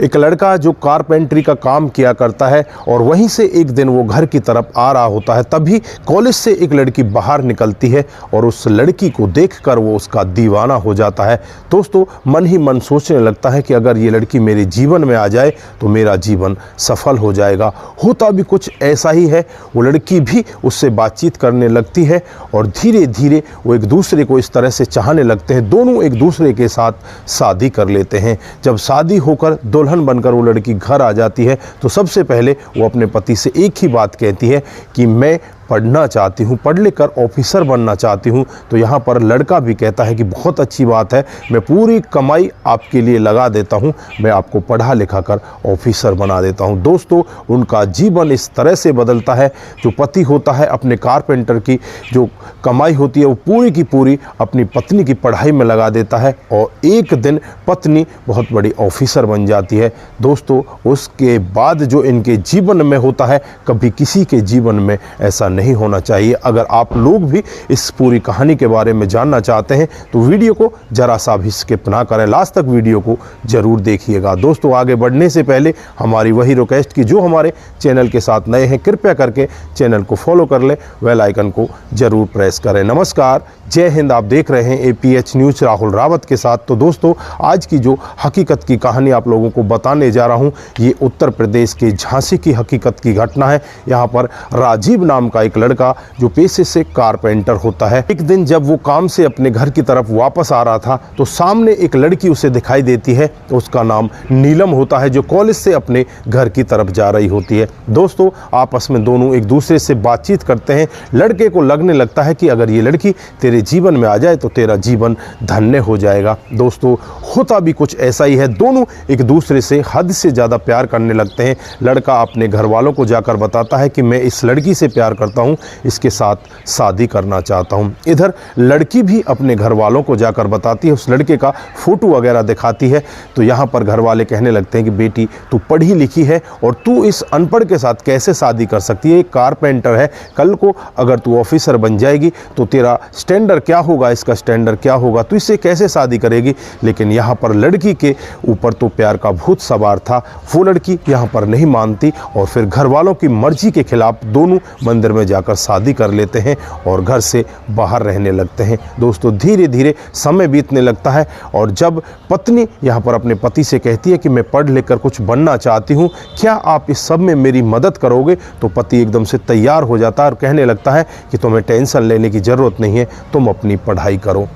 एक लड़का जो कारपेंटरी का काम किया करता है और वहीं से एक दिन वो घर की तरफ आ रहा होता है, तभी कॉलेज से एक लड़की बाहर निकलती है और उस लड़की को देखकर वो उसका दीवाना हो जाता है। दोस्तों, मन ही मन सोचने लगता है कि अगर ये लड़की मेरे जीवन में आ जाए तो मेरा जीवन सफल हो जाएगा। होता भी कुछ ऐसा ही है। वो लड़की भी उससे बातचीत करने लगती है और धीरे धीरे वो एक दूसरे को इस तरह से चाहने लगते हैं। दोनों एक दूसरे के साथ शादी कर लेते हैं। जब शादी होकर दुल्हन बनकर वो लड़की घर आ जाती है तो सबसे पहले वो अपने पति से एक ही बात कहती है कि मैं पढ़ना चाहती हूँ, पढ़ लिख कर ऑफिसर बनना चाहती हूँ। तो यहाँ पर लड़का भी कहता है कि बहुत अच्छी बात है, मैं पूरी कमाई आपके लिए लगा देता हूँ, मैं आपको पढ़ा लिखा कर ऑफिसर बना देता हूँ। दोस्तों, उनका जीवन इस तरह से बदलता है। जो पति होता है अपने कारपेंटर की जो कमाई होती है वो पूरी की पूरी अपनी पत्नी की पढ़ाई में लगा देता है और एक दिन पत्नी बहुत बड़ी ऑफिसर बन जाती है। दोस्तों, उसके बाद जो इनके जीवन में होता है, कभी किसी के जीवन में ऐसा नहीं होना चाहिए। अगर आप लोग भी इस पूरी कहानी के बारे में जानना चाहते हैं तो वीडियो को जरा सा भी स्किप ना करें, लास्ट तक वीडियो को जरूर देखिएगा। दोस्तों, आगे बढ़ने से पहले हमारी वही रिक्वेस्ट कि जो हमारे चैनल के साथ नए हैं कृपया करके चैनल को फॉलो कर लें, बेल आइकन को जरूर प्रेस करें। नमस्कार, जय हिंद। आप देख रहे हैं APH न्यूज़ राहुल रावत के साथ। तो दोस्तों, आज की जो हकीकत की कहानी आप लोगों को बताने जा रहा हूं, ये उत्तर प्रदेश के झांसी की हकीकत की घटना है। यहाँ पर राजीव नाम का एक लड़का जो पेशे से कारपेंटर होता है, एक दिन जब वो काम से अपने घर की तरफ वापस आ रहा था तो सामने एक लड़की उसे दिखाई देती है। उसका नाम नीलम होता है, जो कॉलेज से अपने घर की तरफ जा रही होती है। दोस्तों, आपस में दोनों एक दूसरे से बातचीत करते हैं। लड़के को लगने लगता है कि अगर ये लड़की तेरे जीवन में आ जाए तो तेरा जीवन धन्य हो जाएगा। दोस्तों, होता भी कुछ ऐसा ही है। दोनों एक दूसरे से हद से ज़्यादा प्यार करने लगते हैं। लड़का अपने घर वालों को जाकर बताता है कि मैं इस लड़की से प्यार करता हूँ, इसके साथ शादी करना चाहता हूँ। इधर लड़की भी अपने घर वालों को जाकर बताती है, उस लड़के का फोटो वगैरह दिखाती है। तो यहाँ पर घर वाले कहने लगते हैं कि बेटी, तू पढ़ी लिखी है और तू इस अनपढ़ के साथ कैसे शादी कर सकती है? एक कारपेंटर है, कल को अगर तू ऑफिसर बन जाएगी तो तेरा स्टैंडर्ड क्या होगा, इसका स्टैंडर्ड क्या होगा, तो इससे कैसे शादी करेगी? लेकिन यहाँ पर लड़की के ऊपर तो प्यार का भूत सवार था। वो लड़की यहाँ पर नहीं मानती और फिर घर वालों की मर्जी के खिलाफ दोनों मंदिर में जाकर शादी कर लेते हैं और घर से बाहर रहने लगते हैं। दोस्तों, धीरे धीरे समय बीतने लगता है और जब पत्नी यहाँ पर अपने पति से कहती है कि मैं पढ़ लिख कर कुछ बनना चाहती हूँ, क्या आप इस सब में मेरी मदद करोगे? तो पति एकदम से तैयार हो जाता है और कहने लगता है कि तुम्हें टेंशन लेने की ज़रूरत नहीं है, तुम अपनी पढ़ाई करो।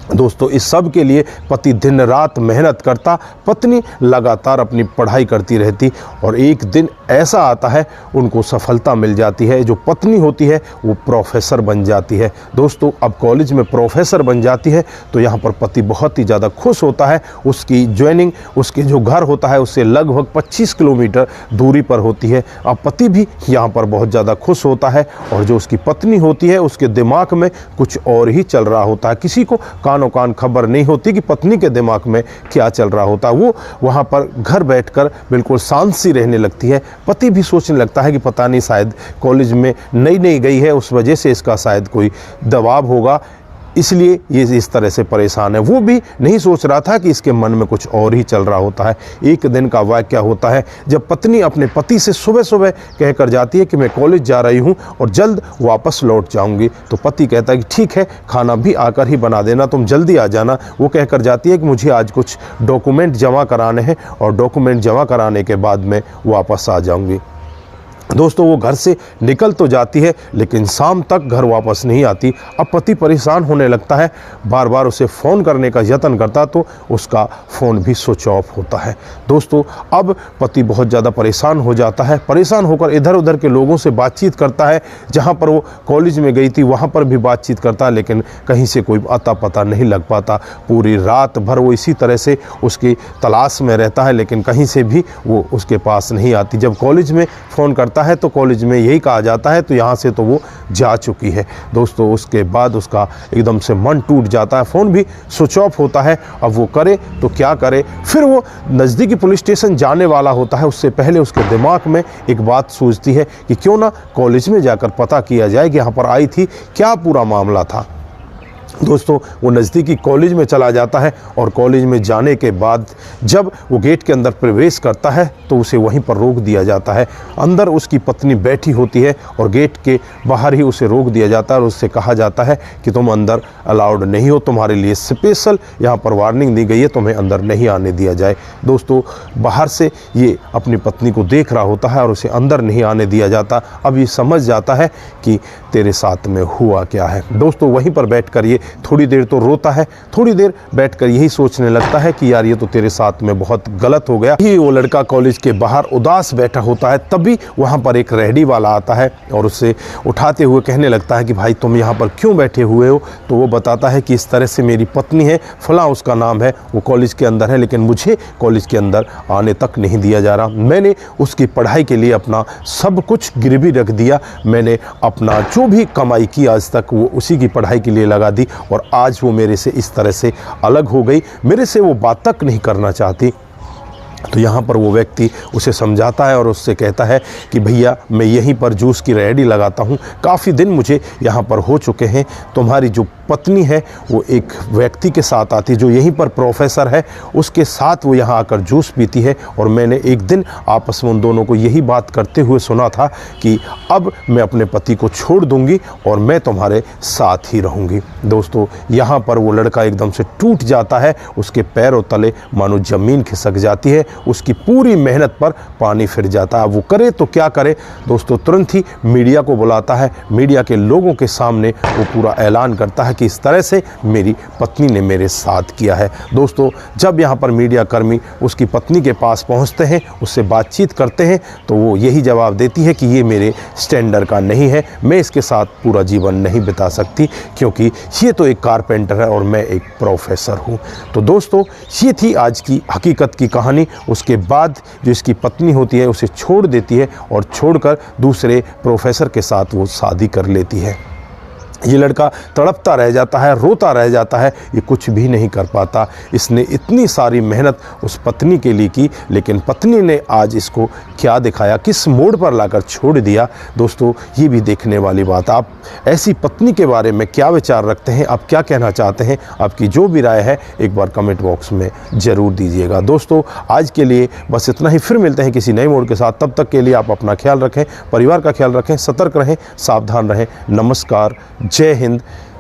दोस्तों, इस सब के लिए पति दिन रात मेहनत करता, पत्नी लगातार अपनी पढ़ाई करती रहती और एक दिन ऐसा आता है उनको सफलता मिल जाती है। जो पत्नी होती है वो प्रोफेसर बन जाती है। दोस्तों, अब कॉलेज में प्रोफेसर बन जाती है तो यहाँ पर पति बहुत ही ज़्यादा खुश होता है। उसकी ज्वाइनिंग उसके जो घर होता है उससे लगभग 25 किलोमीटर दूरी पर होती है। अब पति भी यहाँ पर बहुत ज़्यादा खुश होता है और जो उसकी पत्नी होती है उसके दिमाग में कुछ और ही चल रहा होता है। किसी को कानों कान खबर नहीं होती कि पत्नी के दिमाग में क्या चल रहा होता है। वो वहाँ पर घर बैठकर बिल्कुल शांत सी रहने लगती है। पति भी सोचने लगता है कि पता नहीं, शायद कॉलेज में नई नई गई है, उस वजह से इसका शायद कोई दबाव होगा, इसलिए ये इस तरह से परेशान है। वो भी नहीं सोच रहा था कि इसके मन में कुछ और ही चल रहा होता है। एक दिन का वाक़या होता है जब पत्नी अपने पति से सुबह सुबह कहकर जाती है कि मैं कॉलेज जा रही हूँ और जल्द वापस लौट जाऊँगी। तो पति कहता है कि ठीक है, खाना भी आकर ही बना देना, तुम जल्दी आ जाना। वो कहकर जाती है कि मुझे आज कुछ डॉक्यूमेंट जमा कराने हैं और डॉक्यूमेंट जमा कराने के बाद मैं वापस आ जाऊँगी। दोस्तों, वो घर से निकल तो जाती है लेकिन शाम तक घर वापस नहीं आती। अब पति परेशान होने लगता है, बार बार उसे फ़ोन करने का यत्न करता तो उसका फ़ोन भी स्विच ऑफ होता है। दोस्तों, अब पति बहुत ज़्यादा परेशान हो जाता है। परेशान होकर इधर उधर के लोगों से बातचीत करता है। जहाँ पर वो कॉलेज में गई थी वहाँ पर भी बातचीत करता है लेकिन कहीं से कोई अता पता नहीं लग पाता। पूरी रात भर वो इसी तरह से उसकी तलाश में रहता है लेकिन कहीं से भी वो उसके पास नहीं आती। जब कॉलेज में फ़ोन करता है तो कॉलेज में यही कहा जाता है तो यहाँ से तो वो जा चुकी है। दोस्तों, उसके बाद उसका एकदम से मन टूट जाता है, फ़ोन भी स्विच ऑफ होता है। अब वो करे तो क्या करे? फिर वो नज़दीकी पुलिस स्टेशन जाने वाला होता है। उससे पहले उसके दिमाग में एक बात सूझती है कि क्यों ना कॉलेज में जाकर पता किया जाए कि यहाँ पर आई थी, क्या पूरा मामला था। दोस्तों वो नज़दीकी कॉलेज में चला जाता है और कॉलेज में जाने के बाद जब वो गेट के अंदर प्रवेश करता है तो उसे वहीं पर रोक दिया जाता है। अंदर उसकी पत्नी बैठी होती है और गेट के बाहर ही उसे रोक दिया जाता है और उससे कहा जाता है कि तुम अंदर अलाउड नहीं हो, तुम्हारे लिए स्पेशल यहाँ पर वार्निंग दी गई है, तुम्हें अंदर नहीं आने दिया जाए। दोस्तों बाहर से ये अपनी पत्नी को देख रहा होता है और उसे अंदर नहीं आने दिया जाता। अब ये समझ जाता है कि तेरे साथ में हुआ क्या है। दोस्तों वहीं पर बैठकर ये थोड़ी देर तो रोता है, थोड़ी देर बैठकर यही सोचने लगता है कि यार ये तो तेरे साथ में बहुत गलत हो गया। ही वो लड़का कॉलेज के बाहर उदास बैठा होता है, तभी वहाँ पर एक रेहड़ी वाला आता है और उसे उठाते हुए कहने लगता है कि भाई तुम यहाँ पर क्यों बैठे हुए हो। तो वो बताता है कि इस तरह से मेरी पत्नी है, फलां उसका नाम है, वो कॉलेज के अंदर है, लेकिन मुझे कॉलेज के अंदर आने तक नहीं दिया जा रहा। मैंने उसकी पढ़ाई के लिए अपना सब कुछ गिरवी रख दिया, मैंने अपना जो भी कमाई की आज तक वो उसी की पढ़ाई के लिए लगा दी और आज वो मेरे से इस तरह से अलग हो गई, मेरे से वो बात तक नहीं करना चाहती। तो यहाँ पर वो व्यक्ति उसे समझाता है और उससे कहता है कि भैया मैं यहीं पर जूस की रेहड़ी लगाता हूँ, काफ़ी दिन मुझे यहाँ पर हो चुके हैं। तुम्हारी जो पत्नी है वो एक व्यक्ति के साथ आती है जो यहीं पर प्रोफेसर है, उसके साथ वो यहाँ आकर जूस पीती है और मैंने एक दिन आपस में उन दोनों को यही बात करते हुए सुना था कि अब मैं अपने पति को छोड़ दूँगी और मैं तुम्हारे साथ ही रहूँगी। दोस्तों यहाँ पर वो लड़का एकदम से टूट जाता है, उसके पैरों तले मानो ज़मीन खिसक जाती है, उसकी पूरी मेहनत पर पानी फिर जाता है। वो करे तो क्या करे दोस्तों, तुरंत ही मीडिया को बुलाता है, मीडिया के लोगों के सामने वो पूरा ऐलान करता है कि इस तरह से मेरी पत्नी ने मेरे साथ किया है। दोस्तों जब यहाँ पर मीडिया कर्मी उसकी पत्नी के पास पहुँचते हैं, उससे बातचीत करते हैं, तो वो यही जवाब देती है कि ये मेरे स्टैंडर्ड का नहीं है, मैं इसके साथ पूरा जीवन नहीं बिता सकती क्योंकि ये तो एक कारपेंटर है और मैं एक प्रोफेसर हूँ। तो दोस्तों ये थी आज की हकीकत की कहानी। उसके बाद जो इसकी पत्नी होती है उसे छोड़ देती है और छोड़कर दूसरे प्रोफेसर के साथ वो शादी कर लेती है। ये लड़का तड़पता रह जाता है, रोता रह जाता है, ये कुछ भी नहीं कर पाता। इसने इतनी सारी मेहनत उस पत्नी के लिए की, लेकिन पत्नी ने आज इसको क्या दिखाया, किस मोड़ पर लाकर छोड़ दिया। दोस्तों ये भी देखने वाली बात। आप ऐसी पत्नी के बारे में क्या विचार रखते हैं, आप क्या कहना चाहते हैं, आपकी जो भी राय है एक बार कमेंट बॉक्स में ज़रूर दीजिएगा। दोस्तों आज के लिए बस इतना ही, फिर मिलते हैं किसी नए मोड़ के साथ। तब तक के लिए आप अपना ख्याल रखें, परिवार का ख्याल रखें, सतर्क रहें, सावधान रहें। नमस्कार, जय हिंद,